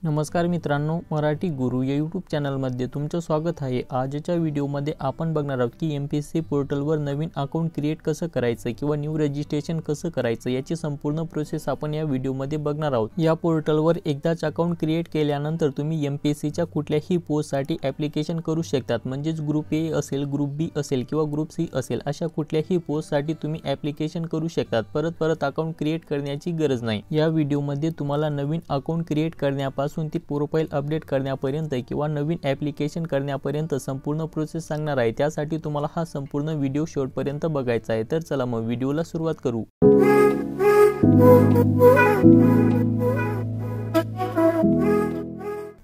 नमस्कार मित्रांनो, मराठी गुरु या यूट्यूब चॅनलमध्ये तुमचं स्वागत आहे। आजच्या व्हिडिओमध्ये आपण बघणार आहोत की MPSC पोर्टलवर नवीन अकाउंट क्रिएट कसं करायचं किंवा न्यू रजिस्ट्रेशन कसं करायचं याची संपूर्ण प्रोसेस आपण या व्हिडिओमध्ये बघणार आहोत। या पोर्टलवर एकदाच अकाउंट क्रिएट केल्यानंतर तुम्ही MPSCच्या कुठल्याही पोस्टसाठी ॲप्लिकेशन करू शकतात। म्हणजेच ग्रुप ए असेल, ग्रुप बी असेल किंवा ग्रुप सी असेल, अशा कुठल्याही पोस्टसाठी तुम्ही ॲप्लिकेशन करू शकतात। परत अकाउंट क्रिएट करण्याची गरज नाही। या व्हिडिओमध्ये तुम्हाला नवीन अकाउंट क्रिएट करण्यापासून ती प्रोफाइल अपडेट करण्यापर्यंत किंवा नवीन ॲप्लिकेशन करण्यापर्यंत संपूर्ण प्रोसेस सांगणार आहे। त्यासाठी तुम्हाला हा संपूर्ण व्हिडिओ शेवटपर्यंत बघायचा आहे। तर चला मग व्हिडिओला सुरुवात करू।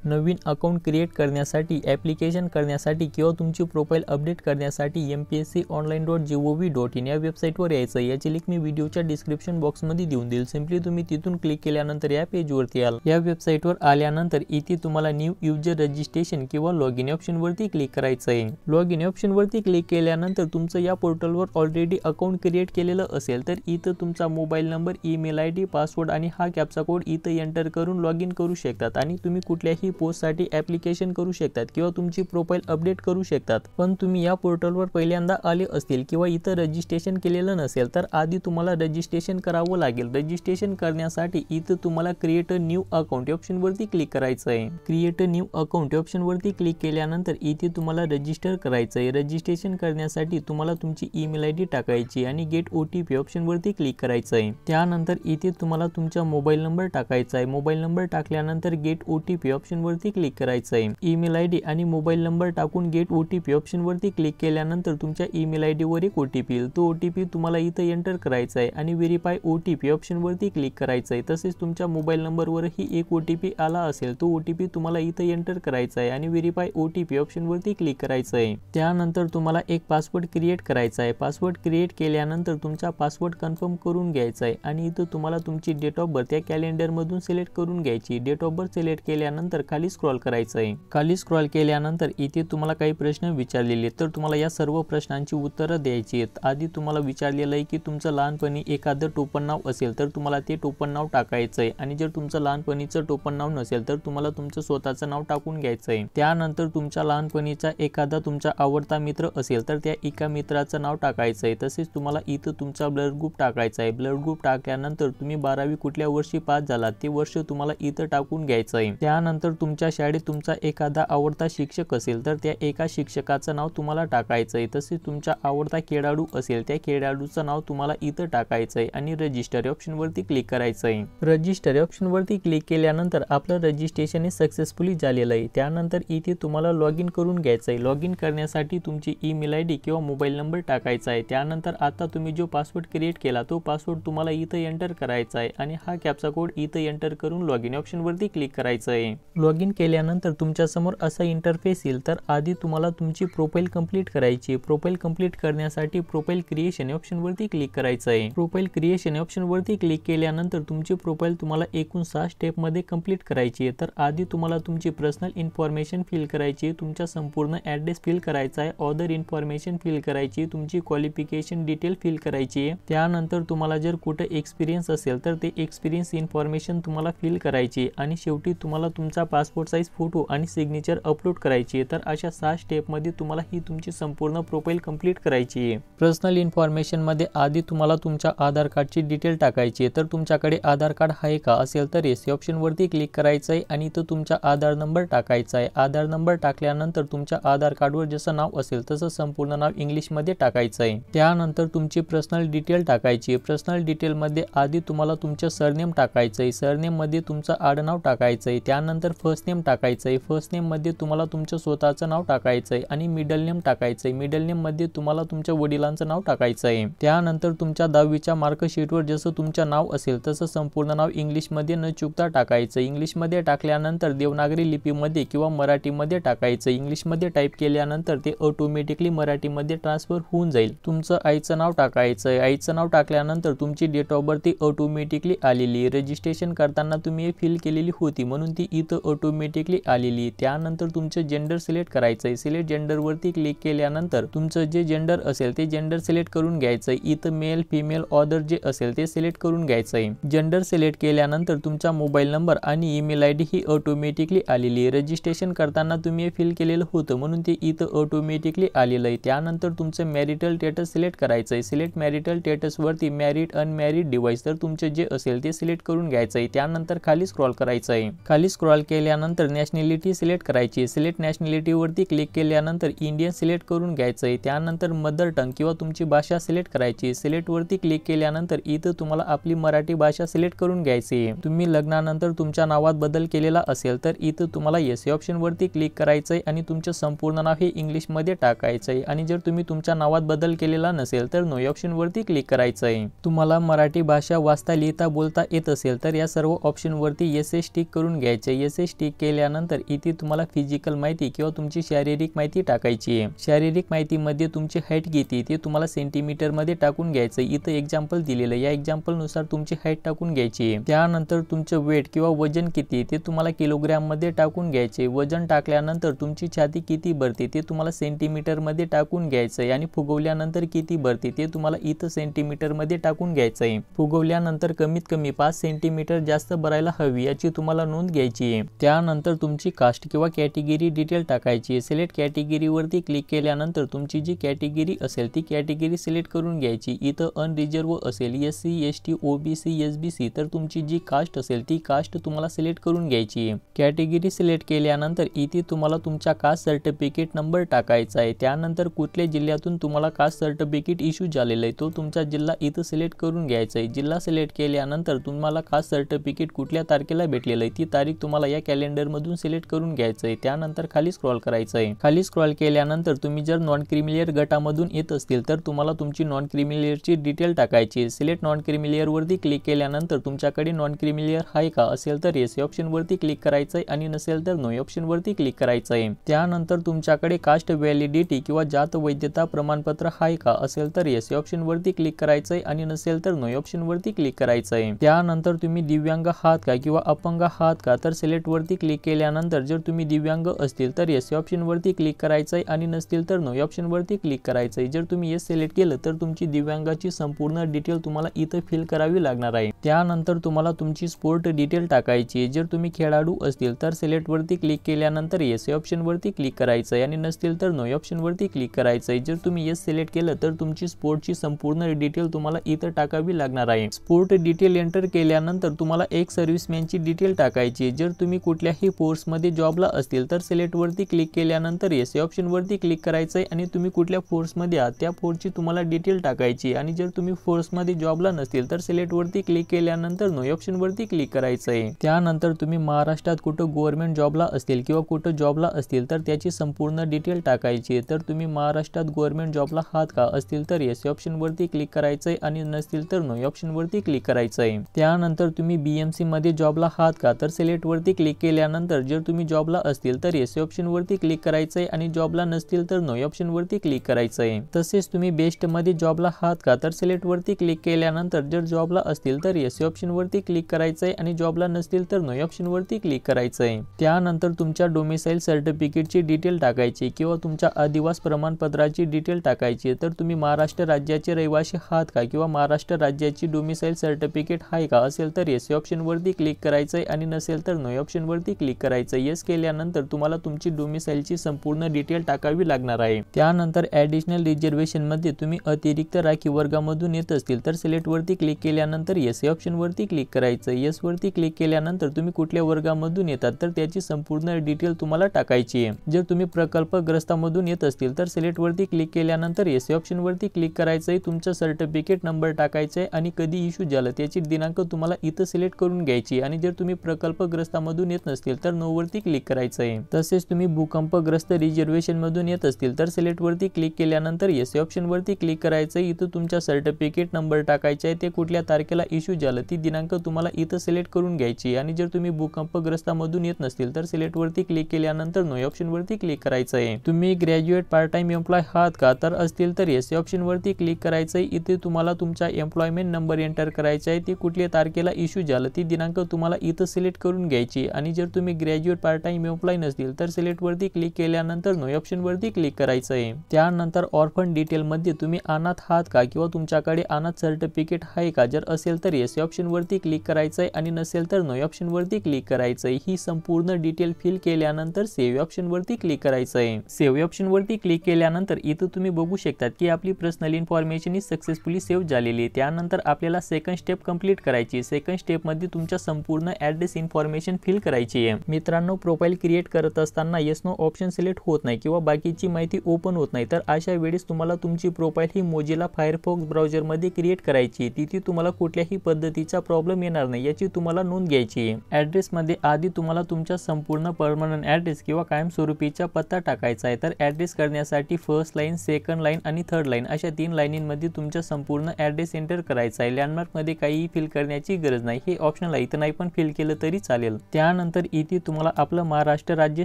नवीन अकाउंट क्रिएट करण्यासाठी, ॲप्लिकेशन करण्यासाठी किंवा तुमची प्रोफाइल अपडेट करण्यासाठी mpsconline.gov.in या वेबसाईटवर यायचं। याची लिंक मी व्हिडिओच्या डिस्क्रिप्शन बॉक्समध्ये देऊन देईल। सिंपली तुम्ही तिथून क्लिक केल्यानंतर या पेजवरती याल। या वेबसाईटवर आल्यानंतर इथे तुम्हाला न्यू यूजर रजिस्ट्रेशन किंवा लॉगिन ऑप्शनवरती क्लिक करायचं आहे। लॉगिन ऑप्शनवरती क्लिक केल्यानंतर तुमचं या पोर्टलवर ऑलरेडी अकाउंट क्रिएट केलेलं असेल तर इथं तुमचा mobile number, email ID, password आणि हा कॅप्चा कोड इथं एंटर करून लॉगिन करू शकतात आणि तुम्ही कुठल्याही पोस्टसाठी ॲप्लिकेशन करू शकतात किंवा तुमची प्रोफाइल अपडेट करू शकतात। पण तुम्ही या पोर्टलवर पहिल्यांदा आले असतील किंवा इथं रजिस्ट्रेशन केलेलं नसेल तर आधी तुम्हाला रजिस्ट्रेशन करावं लागेल। रजिस्ट्रेशन करण्यासाठी इथं तुम्हाला क्रिएट अ न्यू अकाउंट ऑप्शनवरती क्लिक करायचं आहे। क्रिएट अ न्यू अकाउंट ऑप्शनवरती क्लिक केल्यानंतर इथे तुम्हाला रजिस्टर करायचं आहे। रजिस्ट्रेशन करण्यासाठी तुम्हाला तुमची ईमेल आयडी टाकायची आणि गेट OTP ऑप्शनवरती क्लिक करायचं आहे। त्यानंतर इथे तुम्हाला तुमचा मोबाईल नंबर टाकायचा आहे। मोबाईल नंबर टाकल्यानंतर गेट OTP ऑप्शनवरती क्लिक करायचं आहे। ईमेल आयडी आणि मोबाईल नंबर टाकून गेट OTP ऑप्शनवरती क्लिक केल्यानंतर तुमच्या ईमेल आयडी वर एक OTP येईल। तो OTP तुम्हाला इथं एंटर करायचा आहे आणि व्हेरीफाय OTP ऑप्शनवरती क्लिक करायचं आहे। तसेच तुमच्या मोबाईल नंबरवरही एक OTP आला असेल, तो OTP तुम्हाला इथं एंटर करायचा आहे आणि व्हेरीफाय OTP ऑप्शनवरती क्लिक करायचं आहे। त्यानंतर तुम्हाला एक पासवर्ड क्रिएट करायचा आहे। पासवर्ड क्रिएट केल्यानंतर तुमचा पासवर्ड कन्फर्म करून घ्यायचा आहे आणि इथं तुम्हाला तुमची डेट ऑफ बर्थ या कॅलेंडर मधून सिलेक्ट करून घ्यायची। डेट ऑफ बर्थ सिलेक्ट केल्यानंतर खाली स्क्रॉल करायचं आहे। खाली स्क्रॉल केल्यानंतर इथे तुम्हाला काही प्रश्न विचारलेले तर तुम्हाला या सर्व प्रश्नांची उत्तरं द्यायची आहेत। आधी तुम्हाला विचारलेलं आहे की तुमचं लहानपणी एखादं टोपण नाव असेल तर तुम्हाला ते टोपण नाव टाकायचं आहे आणि जर तुमचं लहानपणीचं टोपण नाव नसेल तर तुम्हाला तुमचं स्वतःचं नाव टाकून घ्यायचं आहे। त्यानंतर तुमच्या लहानपणीचा एखादा तुमचा आवडता मित्र असेल तर त्या एका मित्राचं नाव टाकायचं आहे। तसेच तुम्हाला इथं तुमचा ब्लड ग्रुप टाकायचा आहे। ब्लड ग्रुप टाकल्यानंतर तुम्ही 12वी कुठल्या वर्षी पास झालात ते वर्ष तुम्हाला इथं टाकून घ्यायचं आहे। त्यानंतर तुमच्या शाळेत तुमचा एखादा आवडता शिक्षक असेल तर त्या एका शिक्षकाचं नाव तुम्हाला टाकायचं आहे। तसेच तुमचा आवडता खेळाडू असेल त्या खेळाडूचं नाव तुम्हाला इथं टाकायचं आहे आणि रजिस्टर ऑप्शनवरती क्लिक करायचं आहे। रजिस्टर ऑप्शनवरती क्लिक केल्यानंतर आपलं रजिस्ट्रेशन सक्सेसफुली झालेलं आहे। त्यानंतर इथे तुम्हाला लॉगिन करून घ्यायचं आहे। लॉगिन करण्यासाठी तुमची ईमेल आयडी किंवा मोबाईल नंबर टाकायचा आहे। त्यानंतर आता तुम्ही जो पासवर्ड क्रिएट केला तो पासवर्ड तुम्हाला इथं एंटर करायचा आहे आणि हा कॅप्चा कोड इथं एंटर करून लॉगिन ऑप्शनवरती क्लिक करायचं आहे। लॉगिन केल्यानंतर तुमच्या समोर असा इंटरफेस येईल तर आधी तुम्हाला तुमची प्रोफाइल कंप्लीट करायची। प्रोफाइल कंप्लीट करण्यासाठी प्रोफाइल क्रिएशन ऑप्शनवरती क्लिक करायचं आहे। प्रोफाइल क्रिएशन ऑप्शनवरती क्लिक केल्यानंतर तुमची प्रोफाइल तुम्हाला एकूण 6 स्टेपमध्ये कंप्लीट करायची आहे। तर आधी तुम्हाला तुमची पर्सनल इन्फॉर्मेशन फिल करायची आहे, तुमचा संपूर्ण ॲड्रेस फिल करायचा आहे, अदर इन्फॉर्मेशन फिल करायची, तुमची क्वालिफिकेशन डिटेल फिल करायची आहे। त्यानंतर तुम्हाला जर कुठे एक्सपिरियन्स असेल तर ते एक्सपिरियन्स इन्फॉर्मेशन तुम्हाला फिल करायची आणि शेवटी तुम्हाला तुमचा पासपोर्ट साइज फोटो आणि सिग्नेचर अपलोड करायची आहे। तर अशा 6 स्टेपमध्ये तुम्हाला ही तुमची संपूर्ण प्रोफाइल कंप्लीट करायची आहे। पर्सनल इन्फॉर्मेशन मध्ये आधी तुम्हाला तुमच्या आधार कार्डची डिटेल टाकायची आहे। तर तुमच्याकडे आधार कार्ड आहे का असेल तर येस ऑप्शनवरती क्लिक करायचं आहे आणि तो तुमचा आधार नंबर टाकायचा आहे। आधार नंबर टाकल्यानंतर तुमच्या आधार कार्डवर जसं नाव असेल तसं संपूर्ण नाव इंग्लिशमध्ये टाकायचं आहे। त्यानंतर तुमची पर्सनल डिटेल टाकायची। पर्सनल डिटेल मध्ये आधी तुम्हाला तुमचं सरनेम टाकायचं आहे। सरनेम मध्ये तुमचं आडनाव टाकायचं आहे। त्यानंतर फर्स्ट नेम टाकायचं आहे। फर्स्ट नेम मध्ये तुम्हाला तुमचं स्वतःचं नाव टाकायचं आहे आणि मिडल नेम टाकायचं आहे। मिडल नेम मध्ये तुम्हाला तुमच्या वडिलांचं नाव टाकायचं आहे। त्यानंतर तुमच्या 10वीच्या मार्कशीटवर जसं तुमचं नाव असेल तसं संपूर्ण नाव इंग्लिशमध्ये न चुकता टाकायचं। इंग्लिशमध्ये टाकल्यानंतर देवनागरी लिपीमध्ये किंवा मराठीमध्ये टाकायचं। इंग्लिशमध्ये टाईप केल्यानंतर ते ऑटोमॅटिकली मराठीमध्ये ट्रान्सफर होऊन जाईल। तुमचं आईचं नाव टाकायचं आहे। आईचं नाव टाकल्यानंतर तुमची डेट ऑफ बर्थ ऑटोमॅटिकली आलेली। रजिस्ट्रेशन करताना तुम्ही फिल केलेली होती म्हणून ती इथं ऑटोमॅटिकली आलेली. त्यानंतर तुमचं जेंडर सिलेक्ट करायचं आहे. सिलेक्ट जेंडरवरती क्लिक केल्यानंतर तुमचं जे जेंडर असेल ते जेंडर सिलेक्ट करून घ्यायचं आहे. इथं मेल फिमेल ऑदर जे असेल ते सिलेक्ट करून घ्यायचं आहे. जेंडर सिलेक्ट केल्यानंतर तुमचा मोबाईल नंबर आणि ईमेल आयडी ही ऑटोमॅटिकली आलेली आहे. रजिस्ट्रेशन करताना तुम्ही फिल केलेलं होतं म्हणून ते इथं ऑटोमॅटिकली आलेलं आहे. त्यानंतर तुमचं मॅरिटल स्टेटस सिलेक्ट करायचं आहे. सिलेक्ट मॅरिटल स्टेटस वरती मॅरिड अनमॅरिड डिव्हाइस तर तुमचे जे असेल ते सिलेक्ट करून घ्यायचं आहे. त्यानंतर खाली स्क्रॉल करायचं आहे. खाली स्क्रॉल केल्यानंतर नॅशनॅलिटी सिलेक्ट करायची. सिलेक्ट नॅशनॅलिटी वरती क्लिक केल्यानंतर इंडियन सिलेक्ट करून घ्यायचं आहे. त्यानंतर मदर टंग किंवा तुमची भाषा सिलेक्ट करायची. सिलेक्ट वरती क्लिक केल्यानंतर इथं तुम्हाला आपली मराठी भाषा सिलेक्ट करून घ्यायची आहे. तुम्ही लग्नानंतर तुमच्या नावात बदल केलेला असेल तर इथं तुम्हाला येस या ऑप्शन वरती क्लिक करायचं आहे आणि तुमचं संपूर्ण नाव हे इंग्लिश मध्ये टाकायचं आहे. आणि जर तुम्ही तुमच्या नावात बदल केलेला नसेल तर नो या ऑप्शन वरती क्लिक करायचं आहे. तुम्हाला मराठी भाषा वाचता लिहिता बोलता येत असेल तर या सर्व ऑप्शन वरती येस टिक करून घ्यायचे. येस टिक केल्यानंतर इथे तुम्हाला फिजिकल माहिती किंवा तुमची शारीरिक माहिती टाकायची आहे. शारीरिक माहितीमध्ये तुमची हाईट किती ते तुम्हाला सेंटीमीटर मध्ये टाकून घ्यायचं. इथं एक्झाम्पल दिलेलं या एक्झाम्पल नुसार तुमची हाईट टाकून घ्यायची आहे. त्यानंतर तुमचं वेट किंवा वजन किती ते तुम्हाला किलोग्राम मध्ये टाकून घ्यायचे. वजन टाकल्यानंतर तुमची छाती किती भरते ते तुम्हाला सेंटीमीटर मध्ये टाकून घ्यायचंय आणि फुगवल्यानंतर किती भरते ते तुम्हाला इथं सेंटीमीटर मध्ये टाकून घ्यायचंय. फुगवल्यानंतर कमीत कमी 5 सेंटीमीटर जास्त भरायला हवी याची तुम्हाला नोंद घ्यायची आहे. त्यानंतर तुमची कास्ट किंवा कॅटेगरी डिटेल टाकायची. सिलेक्ट कॅटेगरी वरती क्लिक केल्यानंतर तुमची जी कॅटेगरी असेल ती कॅटेगरी सिलेक्ट करून घ्यायची. इथं अनरिझर्व असेल SC ST OBC SBC तर तुमची जी कास्ट असेल ती कास्ट तुम्हाला सिलेक्ट करून घ्यायची आहे. कॅटेगरी सिलेक्ट केल्यानंतर इथे तुम्हाला तुमच्या कास्ट सर्टिफिकेट नंबर टाकायचा आहे. त्यानंतर कुठल्या जिल्ह्यातून तुम्हाला कास्ट सर्टिफिकेट इश्यू झालेला आहे तो तुमचा जिल्हा इथं सिलेक्ट करून घ्यायचा आहे. जिल्हा सिलेक्ट केल्यानंतर तुम्हाला कास्ट सर्टिफिकेट कुठल्या तारखेला भेटलेलं आहे ती तारीख तुम्हाला या कॅलेंडर मधून सिलेक्ट करून घ्यायचं आहे. त्यानंतर खाली स्क्रॉल करायचं आहे. खाली स्क्रॉल केल्यानंतर तुम्ही जर नॉन क्रिमिलियर गटामधून येत असतील तर तुम्हाला तुमची नॉन क्रिमिलियरची डिटेल टाकायची. सिलेक्ट नॉन क्रिमिलियर वरती क्लिक केल्यानंतर तुमच्याकडे नॉन क्रिमिलियर आहे का असेल तर येस या ऑप्शन वरती क्लिक करायचं आहे आणि नसेल तर नो या ऑप्शन वरती क्लिक करायचं आहे. त्यानंतर तुमच्याकडे कास्ट व्हॅलिडिटी किंवा जात वैधता प्रमाणपत्र आहे का असेल तर येस या ऑप्शन वरती क्लिक करायचं आहे आणि नसेल तर नो या ऑप्शन वरती क्लिक करायचं आहे. त्यानंतर तुम्ही दिव्यांग आहात का किंवा अपंग आहात का तर सिलेक्ट वरती क्लिक केल्यानंतर जर तुम्ही दिव्यांग असतील तर येस या ऑप्शन वरती क्लिक करायचं आहे आणि नसतील तर नो या ऑप्शन वरती क्लिक करायचं आहे. जर तुम्ही येस सिलेक्ट केलं तर तुमची दिव्यांगाची संपूर्ण डिटेल तुम्हाला इथं फिल करावी लागणार आहे. त्यानंतर तुम्हाला तुमची स्पोर्ट डिटेल टाकायची. जर तुम्ही खेळाडू असतील तर सिलेक्ट वरती क्लिक केल्यानंतर येस या ऑप्शन वरती क्लिक करायचं आहे आणि नसतील तर नो या ऑप्शन वरती क्लिक करायचं आहे. जर तुम्ही येस सिलेक्ट केलं तर तुमची स्पोर्टची संपूर्ण डिटेल तुम्हाला इथं टाकावी लागणार आहे. स्पोर्ट डिटेल एंटर केल्यानंतर तुम्हाला एक सर्व्हिसमॅनची डिटेल टाकायची. जर तुम्ही कुठल्याही फोर्स मध्ये जॉबला असतील तर सिलेक्ट वरती क्लिक केल्यानंतर येस या ऑप्शन वरती क्लिक करायचं आहे आणि तुम्ही कुठल्या फोर्स मध्ये आहात त्या फोर्सची तुम्हाला डिटेल टाकायची. आणि जर तुम्ही फोर्स मध्ये जॉबला नसतील तर सिलेक्ट वरती क्लिक केल्यानंतर नो या ऑप्शन वरती क्लिक करायचं आहे. त्यानंतर तुम्ही महाराष्ट्रात कुठं गव्हर्नमेंट जॉबला असतील किंवा कुठं जॉबला असतील तर त्याची संपूर्ण डिटेल टाकायची. तर तुम्ही महाराष्ट्रात गव्हर्नमेंट जॉबला आहात का असतील तर येस या ऑप्शन वरती क्लिक करायचं आहे आणि नसतील तर नो या ऑप्शन वरती क्लिक करायचं आहे. त्यानंतर तुम्ही BMC मध्ये जॉबला आहात का तर सिलेक्ट वरती क्लिक केल्यानंतर जर तुम्ही जॉबला असतील तर येस या ऑप्शन वरती क्लिक करायचं आहे आणि जॉबला नसतील तर नो या ऑप्शन वरती क्लिक करायचं आहे. तसेच तुम्ही बेस्ट मध्ये जॉबला आहात का तर सिलेक्ट वरती क्लिक केल्यानंतर जर जॉबला असतील तर येस या ऑप्शन वरती क्लिक करायचं आहे आणि जॉबला नसतील तर नो या ऑप्शन वरती क्लिक करायचं आहे. त्यानंतर तुमच्या डोमिसाइल सर्टिफिकेटची डिटेल टाकायची किंवा तुमच्या अधिवास प्रमाणपत्राची डिटेल टाकायची. तर तुम्ही महाराष्ट्र राज्याचे रहिवासी आहात का किंवा महाराष्ट्र राज्याची डोमिसाइल सर्टिफिकेट आहे का असेल तर येस या ऑप्शन वरती क्लिक करायचं आहे आणि नसेल तर नो या ऑप्शन वरती क्लिक करायचं. येस केल्यानंतर तुम्हाला तुमची डोमिसाइलची संपूर्ण डिटेल टाकावी लागणार आहे. त्यानंतर ऍडिशनल रिझर्वेशन मध्ये तुम्ही अतिरिक्त राखीव वर्गामधून येत असतील तर सिलेक्ट वरती क्लिक केल्यानंतर येस या ऑप्शन वरती क्लिक करायचं. येस वरती क्लिक केल्यानंतर तुम्ही कुठल्या वर्गामधून येतात तर त्याची संपूर्ण डिटेल तुम्हाला टाकायची आहे. जर तुम्ही प्रकल्पग्रस्तामधून येत असतील तर सिलेक्ट वरती क्लिक केल्यानंतर येस या ऑप्शन वरती क्लिक करायचं आहे. तुमचं सर्टिफिकेट नंबर टाकायचं आहे आणि कधी इश्यू झालं त्याची दिनांक तुम्हाला इथं सिलेक्ट करून घ्यायची. आणि जर तुम्ही प्रकल्पग्रस्तामधून येत नसतील तर नो वरती क्लिक करायचं आहे. तसेच तुम्ही भूकंपग्रस्त रिझर्वेशन मधून येत असतील तर सिलेक्ट वरती क्लिक केल्यानंतर येस या ऑप्शन वरती क्लिक करायचं आहे. इथं तुमच्या सर्टिफिकेट नंबर टाकायचा आहे. ते कुठल्या तारखेला इश्यू झालं ती दिनांक तुम्हाला इथं सिलेक्ट करून घ्यायची. आणि जर तुम्ही भूकंपग्रस्तामधून येत नसतील तर सिलेक्ट वरती क्लिक केल्यानंतर नो या ऑप्शन वरती क्लिक करायचं आहे. तुम्ही ग्रॅज्युएट पार्ट टाइम एम्प्लॉय आहात का तर असतील तर येस या ऑप्शन वरती क्लिक करायचं आहे. इथे तुम्हाला तुमचा एम्प्लॉयमेंट नंबर एंटर करायचा आहे. ती कुठल्या तारखेला इश्यू झालं ती दिनांक तुम्हाला इथं सिलेक्ट करून घ्यायची. आणि आणि जर तुम्ही ग्रॅज्युएट पार्ट टाइम एम्प्लॉय नसतील तर सिलेक्ट वरती क्लिक केल्यानंतर नो ऑप्शन वरती क्लिक करायचं आहे। त्यानंतर ऑर्फन डिटेल मध्ये तुम्ही अनाथ आहात का किंवा तुमच्याकडे अनाथ सर्टिफिकेट आहे का, जर असेल तर येस ऑप्शन वरती क्लिक करायचं आहे आणि नसेल तर नो ऑप्शन वरती क्लिक करायचं आहे। ही संपूर्ण डिटेल फिल केल्यानंतर सेव्ह ऑप्शन वरती क्लिक करायचं आहे। सेव्ह ऑप्शन वरती क्लिक केल्यानंतर इथं तुम्ही बघू शकतात की आपली पर्सनल इन्फॉर्मेशन सक्सेसफुली सेव्ह झालेली आहे। त्यानंतर आपल्याला सेकंड स्टेप कंप्लीट करायची। सेकंड स्टेप मध्ये तुमच्या संपूर्ण ऍड्रेस इन्फॉर्मेशन फिल करायची आहे। मित्रांनो, प्रोफाइल क्रिएट करत असताना येस नो ऑप्शन सिलेक्ट होत नाही किंवा बाकीची माहिती ओपन होत नाही, तर अशा वेळेस तुम्हाला तुमची प्रोफाइल ही मोझिला फायरफॉक्स ब्राउझर मध्ये क्रिएट करायची। तिथे तुम्हाला कुठल्याही पद्धतीचा प्रॉब्लेम येणार नाही याची तुम्हाला नोंद घ्यायची आहे। ऍड्रेस मध्ये आधी तुम्हाला तुमचा संपूर्ण परमनंट ऍड्रेस किंवा कायमस्वरूपीचा पत्ता टाकायचा आहे। तर ऍड्रेस करण्यासाठी फर्स्ट लाईन, सेकंड लाईन आणि थर्ड लाईन अशा 3 लाईनींमध्ये तुमचा संपूर्ण ऍड्रेस एंटर करायचा आहे। लँडमार्क मध्ये काहीही फिल करण्याची गरज नाही, हे ऑप्शनल आहे, इथं नाही पण फिल केलं तरी चालेल। त्यानंतर इथे तुम्हाला आपलं महाराष्ट्र राज्य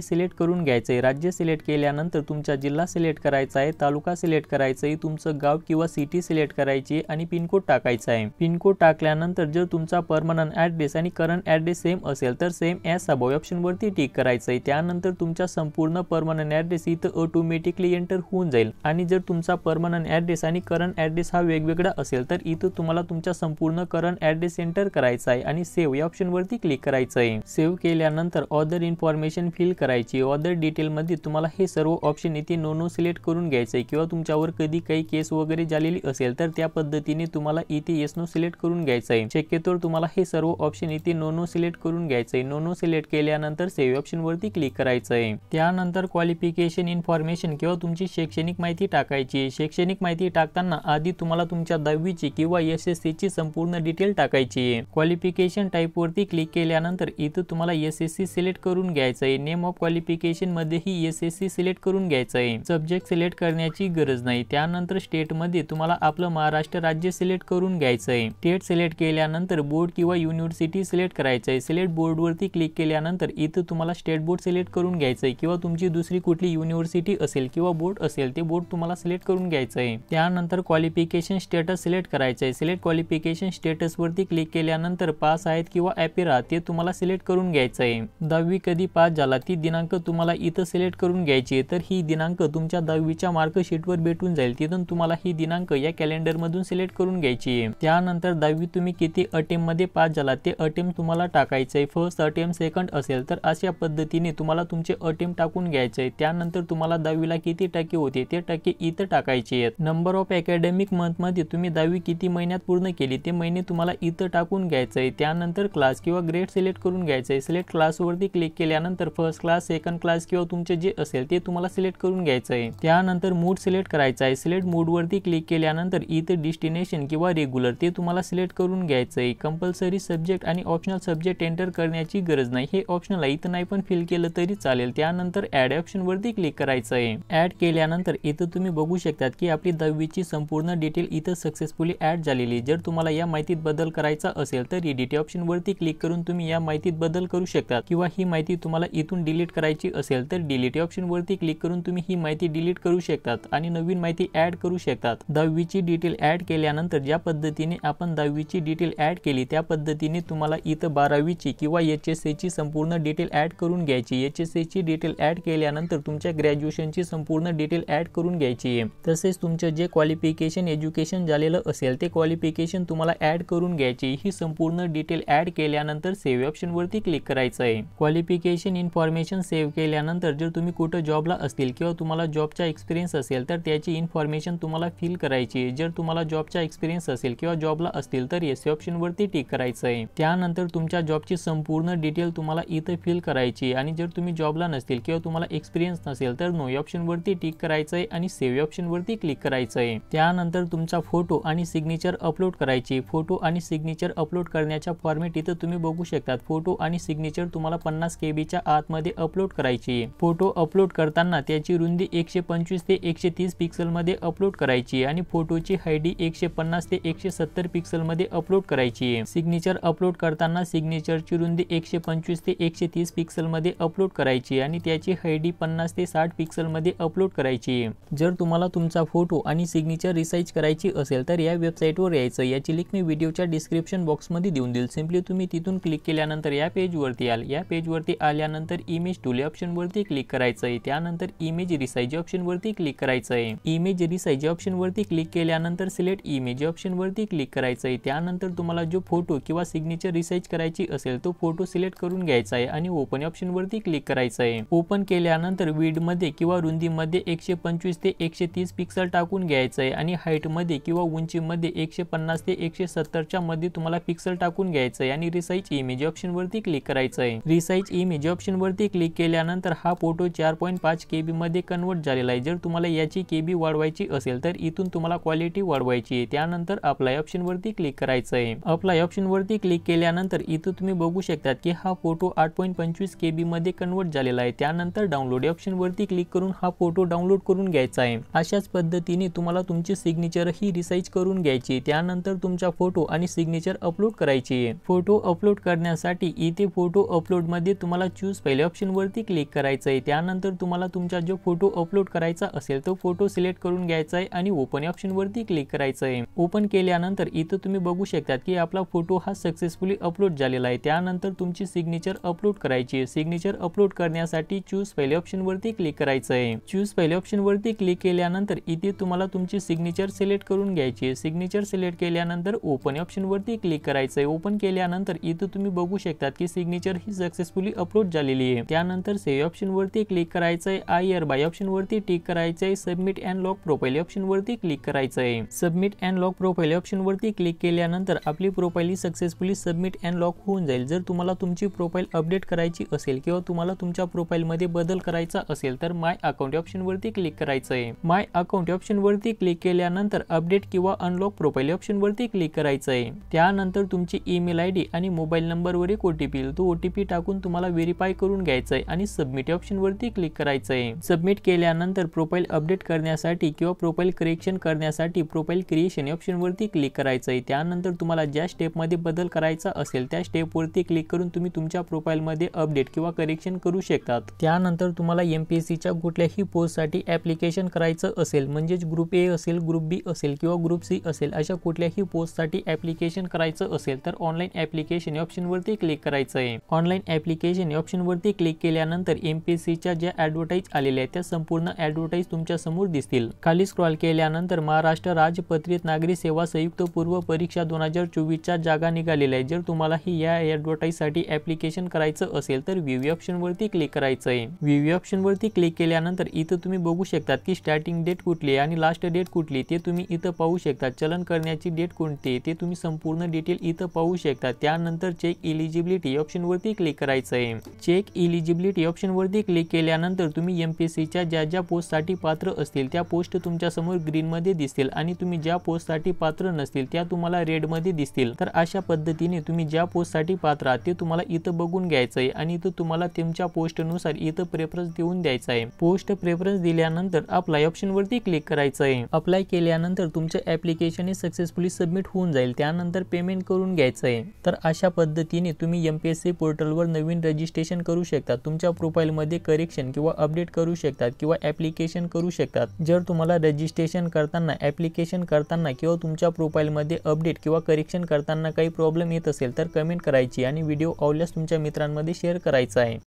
सिलेक्ट करून घ्यायचं आहे। राज्य सिलेक्ट केल्यानंतर तुमचा जिल्हा सिलेक्ट करायचा आहे, तालुका सिलेक्ट करायचा आहे, तुमचं गाव किंवा सिटी सिलेक्ट करायची आणि पिनकोड टाकायचा आहे। पिनकोड टाकल्यानंतर जर तुमचा परमनंट ऍड्रेस आणि करंट ऍड्रेस सेम असेल तर सेम ॲज अबव ऑप्शन वरती टिक करायचं आहे। त्यानंतर तुमचा संपूर्ण परमनंट ऍड्रेस इथं ऑटोमॅटिकली एंटर होऊन जाईल आणि जर तुमचा परमनंट ऍड्रेस आणि करंट ऍड्रेस हा वेगवेगळा असेल तर इथं तुम्हाला तुमचा संपूर्ण करंट ऍड्रेस एंटर करायचा आहे आणि सेव्ह या ऑप्शन वरती क्लिक करायचं आहे। सेव्ह केल्यानंतर अदर इन्फॉर्मेशन फिल करायची। अदर डिटेल मध्ये तुम्हाला हे सर्व ऑप्शन इथे नो सिलेक्ट करून घ्यायचं आहे किंवा तुमच्यावर कधी काही केस वगैरे झालेली असेल तर त्या पद्धतीने तुम्हाला इथे येस नो सिलेक्ट करून घ्यायचं आहे। शक्यतो तुम्हाला हे सर्व ऑप्शन इथे नो सिलेक्ट करून घ्यायचं आहे। नो सिलेक्ट केल्यानंतर सेव्ह ऑप्शन वरती क्लिक करायचं आहे। त्यानंतर क्वालिफिकेशन इन्फॉर्मेशन किंवा तुमची शैक्षणिक माहिती टाकायची। शैक्षणिक माहिती टाकताना आधी तुम्हाला तुमच्या 10वीची किंवा SSC ची संपूर्ण डिटेल टाकायची आहे। क्वालिफिकेशन टाइप वरती क्लिक केल्यानंतर इथं तुम्हाला SSC सिलेक्ट करून घ्यायचं आहे। नेम ऑफ क्वालिफिकेशन मध्ये ही SSC सिलेक्ट करून घ्यायचं आहे। सब्जेक्ट सिलेक्ट करण्याची गरज नाही। त्यानंतर स्टेट मध्ये तुम्हाला आपलं महाराष्ट्र राज्य सिलेक्ट करून घ्यायचं आहे। स्टेट सिलेक्ट केल्यानंतर बोर्ड किंवा युनिव्हर्सिटी सिलेक्ट करायचं आहे। सिलेक्ट बोर्ड वरती क्लिक केल्यानंतर इथं तुम्हाला स्टेट बोर्ड सिलेक्ट करून घ्यायचं आहे किंवा तुमची दुसरी कुठली युनिव्हर्सिटी असेल किंवा बोर्ड असेल ते बोर्ड तुम्हाला सिलेक्ट करून घ्यायचं आहे। त्यानंतर क्वालिफिकेशन स्टेटस सिलेक्ट करायचं आहे। सिलेक्ट क्वालिफिकेशन स्टेटस वरती क्लिक केल्यानंतर पास आहेत किंवा अपीयर आहात ते तुम्हाला सिलेक्ट करून घ्यायचं आहे। 10वी कधी पास झाला ती दिनांक तुम्हाला इथं सिलेक्ट करून घ्यायची आहे। तर ही दिनांक तुमच्या 10वीच्या मार्कशीटवर भेटून जाईल, तिथून तुम्हाला ही दिनांक या कॅलेंडर मधून सिलेक्ट करून घ्यायची आहे। त्यानंतर 10वी तुम्ही किती अटेम्प्ट मध्ये पास झाला ते अटेम्प्ट तुम्हाला टाकायचं आहे। फर्स्ट अटेम्प्ट, सेकंड असेल तर अशा पद्धतीने तुम्हाला तुमचे अटेम्प्ट टाकून घ्यायचे आहे। त्यानंतर तुम्हाला 10वीला किती टक्के होते ते टक्के इथं टाकायचे आहेत। नंबर ऑफ अकॅडमिक मंथ मध्ये तुम्ही 10वी किती महिन्यात पूर्ण केली ते महिने तुम्हाला इथं टाकून घ्यायचं आहे। त्यानंतर क्लास किंवा ग्रेड सिलेक्ट करून घ्यायचं आहे। सिलेक्ट क्लास वरती क्लिक केल्यानंतर फर्स्ट क्लास, सेकंड क्लास किंवा तुमचे जे असेल ते तुम्हाला सिलेक्ट करून घ्यायचं आहे। त्यानंतर मूड सिलेक्ट करायचा आहे। सिलेक्ट मूड वरती क्लिक केल्यानंतर इथं डेस्टिनेशन किंवा रेग्युलर ते तुम्हाला सिलेक्ट करून घ्यायचं आहे। कंपल्सरी सब्जेक्ट आणि ऑप्शनल सब्जेक्ट एंटर करण्याची गरज नाही, हे ऑप्शनल आहे, इथं नाही पण फिल केलं तरी चालेल। त्यानंतर ऍड ऑप्शन वरती क्लिक करायचं आहे। ऍड केल्यानंतर इथं तुम्ही बघू शकतात की आपली 10वीची संपूर्ण डिटेल इथं सक्सेसफुली ऍड झालेली। जर तुम्हाला या माहितीत बदल करायचा असेल तर एडिट ऑप्शन वरती क्लिक करून तुम्ही या माहितीत बदल करू शकता किंवा ही माहिती तुम्हाला इथून डिलीट करायची असेल तर डिलीट ऑप्शन वरती क्लिक करून तुम्ही ही माहिती डिलीट करू शकतात आणि नवीन माहिती ऍड करू शकतात। 10वीची डिटेल ऍड केल्यानंतर ज्या पद्धतीने आपण 10वीची डिटेल ऍड केली त्या पद्धतीने तुम्हाला इथं 12वीची किंवा HSC ची संपूर्ण डिटेल ऍड करून घ्यायची। HSC ची डिटेल ऍड केल्यानंतर तुमच्या ग्रॅज्युएशनची संपूर्ण डिटेल ऍड करून घ्यायची आहे। तसेच तुमचं जे क्वालिफिकेशन एज्युकेशन झालेलं असेल ते क्वालिफिकेशन तुम्हाला ऍड करून घ्यायची। ही संपूर्ण डिटेल ऍड केल्यानंतर सेव्ह ऑप्शन वरती क्लिक करायचं आहे। क्वालिफिकेशन इन्फॉर्मेशन सेव्ह केल्यानंतर जर तुम्ही कुठं जॉबला असतील किंवा तुम्हाला जॉबचा एक्सपिरियन्स असेल तर त्याची इन्फॉर्मेशन तुम्हाला फिल करायची आहे। जर तुम्हाला जॉबचा एक्सपिरियन्स असेल किंवा जॉबला असतील तर येस ऑप्शन वरती टिक करायचं आहे। त्यानंतर तुमच्या जॉबची संपूर्ण डिटेल तुम्हाला इथं फिल करायची आणि जर तुम्ही जॉबला नसतील किंवा तुम्हाला एक्सपिरियन्स नसेल तर नो ऑप्शन वरती टिक करायचं आहे आणि सेव्ह ऑप्शन वरती क्लिक करायचं आहे। त्यानंतर तुमचा फोटो आणि सिग्नेचर अपलोड करायची। फोटो आणि सिग्नेचर अपलोड करण्याच्या फॉर्मॅट इथं तुम्ही बघू शकतात। फोटो आणि सिग्नेचर तुम्हाला 50 KB च्या आतमध्ये अपलोड करायची। फोटो अपलोड करताना त्याची रुंदी 125 ते 130 पिक्सल मध्ये अपलोड करायची आणि फोटोची हाईट 150 ते 170 पिक्सल मध्ये अपलोड करायची। सिग्नेचर अपलोड करताना सिग्नेचरची रुंदी 125 ते 130 पिक्सल मध्ये अपलोड करायची आणि त्याची हाईट 50 ते 60 पिक्सल मध्ये अपलोड करायची। जर तुम्हाला तुमचा फोटो आणि सिग्नेचर रिसाइज करायची असेल तर या वेबसाईटवर यायचं। याची लिंक मी व्हिडिओच्या डिस्क्रिप्शन बॉक्स मध्ये देऊन देईल। सिंपली तुम्ही तिथून क्लिक केल्यानंतर या पेजवर वरती याल। या पेज वरती आल्यानंतर इमेज टूल ऑप्शन वरती क्लिक करायचं आहे। त्यानंतर इमेज रिसाइज ऑप्शन वरती क्लिक करायचं आहे। इमेज रिसाइज ऑप्शन वरती क्लिक केल्यानंतर सिलेक्ट इमेज ऑप्शन वरती क्लिक करायचं आहे। त्यानंतर तुम्हाला जो फोटो किंवा सिग्नेचर रिसाइज करायची असेल तो फोटो सिलेक्ट करून घ्यायचा आहे आणि ओपन ऑप्शन वरती क्लिक करायचं आहे। ओपन केल्यानंतर विड्थ मध्ये किंवा रुंदीमध्ये 125 ते 130 पिक्सल टाकून घ्यायचं आहे आणि हाईट मध्ये किंवा उंचीमध्ये 150 ते 170 च्या मध्ये तुम्हाला पिक्सल टाकून घ्यायचं आहे आणि रिसाइज इमेज ऑप्शन वरती क्लिक करायचं आहे। रिसाइज इमेज ऑप्शन वरती क्लिक केल्यानंतर हा फोटो 4.5 KB मध्ये कन्वर्ट झालेला आहे। जर तुम्हाला याची KB वाढवायची असेल तर इथून तुम्हाला क्वालिटी वाढवायची आहे। त्यानंतर अप्लाय ऑप्शन वरती क्लिक करायचं आहे। अप्लाय ऑप्शन वरती क्लिक केल्यानंतर इथं तुम्ही बघू शकता की हा फोटो 8.25 KB मध्ये कन्वर्ट झालेला आहे। त्यानंतर डाउनलोड ऑप्शन वरती क्लिक करून हा फोटो डाउनलोड करून घ्यायचा आहे। अशाच पद्धतीने तुम्हाला तुमची सिग्नेचर ही रिसाइज करून घ्यायची। त्यानंतर तुमचा फोटो आणि सिग्नेचर अपलोड करायची आहे। फोटो अपलोड करण्यासाठी इथे फोटो अपलोड मध्ये तुम्हाला चूज फाइल ऑप्शन वरती क्लिक करायचं आहे। त्यानंतर तुम्हाला तुमचा जो फोटो अपलोड करायचा असेल तो फोटो सिलेक्ट करून घ्यायचा आहे आणि ओपन ऑप्शन वरती क्लिक करायचं आहे। ओपन केल्यानंतर इथं तुम्ही बघू शकता की आपला फोटो हा सक्सेसफुली अपलोड झालेला आहे। त्यानंतर तुमची सिग्नेचर अपलोड करायची आहे। सिग्नेचर अपलोड करण्यासाठी चूज फाइल ऑप्शन वरती क्लिक करायचं आहे। चूज फाइल ऑप्शन वरती क्लिक केल्यानंतर इथे तुम्हाला तुमची सिग्नेचर सिलेक्ट करून घ्यायची आहे। सिग्नेचर सिलेक्ट केल्यानंतर ओपन ऑप्शन वरती क्लिक करायचं आहे। ओपन केल्यानंतर इथं तुम्ही बघू शकता की सिग्नेचर ही सक्सेसफुली अपलोड झालेली आहे। त्यानंतर सेव्ह ऑप्शन वरती क्लिक करायचं आहे। आय हिअरबाय ऑप्शन वरती टिक करायचं आहे। Submit and lock profile option वरती क्लिक करायचं आहे। Submit and lock profile option वरती क्लिक केल्यानंतर आपली profile successfully submit and lock होऊन जाईल। जर तुम्हाला तुमची प्रोफाइल अपडेट करायची असेल किंवा तुम्हाला तुमच्या प्रोफाइल मध्ये बदल करायचा असेल तर माय अकाउंट ऑप्शन वरती क्लिक करायचं आहे। माय अकाउंट ऑप्शन वरती क्लिक केल्यानंतर अपडेट किंवा अनलॉक प्रोफाइल ऑप्शन वरती क्लिक करायचं आहे। त्यानंतर तुमची ईमेल आयडी आणि मोबाईल नंबरवर एक ओटीपी येईल। तो ओटीपी टाकून तुम्हाला व्हेरीफाय करून घ्यायचा आहे आणि सबमिट ऑप्शन वरती क्लिक करायचं आहे। सबमिट केल्यानंतर प्रोफाइल अपडेट करण्यासाठी किंवा प्रोफाइल करेक्शन करण्यासाठी प्रोफाइल क्रिएशन ऑप्शन वरती क्लिक करायचं आहे। त्यानंतर तुम्हाला ज्या स्टेप मध्ये बदल करायचा असेल त्या स्टेप वरती क्लिक करून तुम्ही तुमच्या प्रोफाइल मध्ये अपडेट किंवा करेक्शन करू शकतात। त्यानंतर तुम्हाला MPSC च्या कुठल्याही पोस्ट साठी ऍप्लिकेशन करायचं असेल म्हणजेच ग्रुप A असेल, ग्रुप B असेल किंवा ग्रुप C असेल अशा कुठल्याही पोस्ट साठी ऍप्लिकेशन करायचं असेल तर ऑनलाइन ऍप्लिकेशन ऑप्शन वरती क्लिक करायचं आहे। ऑनलाइन ऍप्लिकेशन ऑप्शन वरती क्लिक केल्यानंतर MPSC च्या ज्या ऍडव्हर्टाइज आलेल्या आहेत त्या संपूर्ण ऍडव्हर्टाइज तुमच्या समोर दिसतील। खाली स्क्रॉल केल्यानंतर महाराष्ट्र राजपत्रित नागरी सेवा संयुक्त पूर्व परीक्षा 2024 च्या जागा निघालेल्या आहेत। जर तुम्हाला ही या ऍडव्हर्टाइज साठी ऍप्लिकेशन करायचं असेल तर व्ह्यू ऑप्शन वरती क्लिक करायचं आहे। व्ह्यू ऑप्शन वरती क्लिक केल्यानंतर इथं तुम्ही बघू शकता की स्टार्टिंग डेट कुठली आहे आणि लास्ट डेट कुठली ते तुम्ही इथं पाहू शकता। चलन करण्याची डेट कोणती ते तुम्ही संपूर्ण डिटेल इथं पाहू शकता। त्यानंतर चेक एलिजिबिलिटी ऑप्शन वरती क्लिक करायचं आहे। चेक एलिजिबिलिटी ऑप्शन वरती क्लिक केल्यानंतर तुम्ही MPSC च्या ज्या पोस्ट साठी पात्र असतील त्या पोस्ट तुमच्या समोर ग्रीन मध्ये दिसतील आणि तुम्ही ज्या पोस्ट साठी पात्र नसतील त्या तुम्हाला रेड मध्ये दिसतील। तर अशा पद्धतीने तुम्ही ज्या पोस्ट साठी पात्र आहात ते तुम्हाला इथं बघून घ्यायचं आहे आणि इथं तुम्हाला तुमच्या पोस्ट नुसार इथं प्रेफरन्स देऊन द्यायचा आहे। पोस्ट प्रेफरन्स दिल्यानंतर अप्लाय ऑप्शन वरती क्लिक करायचं आहे। अप्लाय केल्यानंतर तुमचं ऍप्लिकेशन सक्सेसफुली सबमिट होऊन जाईल। त्यानंतर पेमेंट करून घ्यायचं आहे। तर अशा पद्धतीने तुम्ही MPSC पोर्टलवर नवीन रजिस्ट्रेशन करू शकता, तुमच्या प्रोफाइल मध्ये करेक्शन किंवा अपडेट करू शकतात किंवा ऍप्लिकेशन करू शकतात। जर तुम्हाला रजिस्ट्रेशन करताना, ऍप्लिकेशन करताना किंवा तुमच्या प्रोफाइल मध्ये अपडेट किंवा करेक्शन करताना काही प्रॉब्लेम येत असेल तर कमेंट करायची आणि व्हिडिओ आवडल्यास तुमच्या मित्रांमध्ये शेअर करायचा आहे।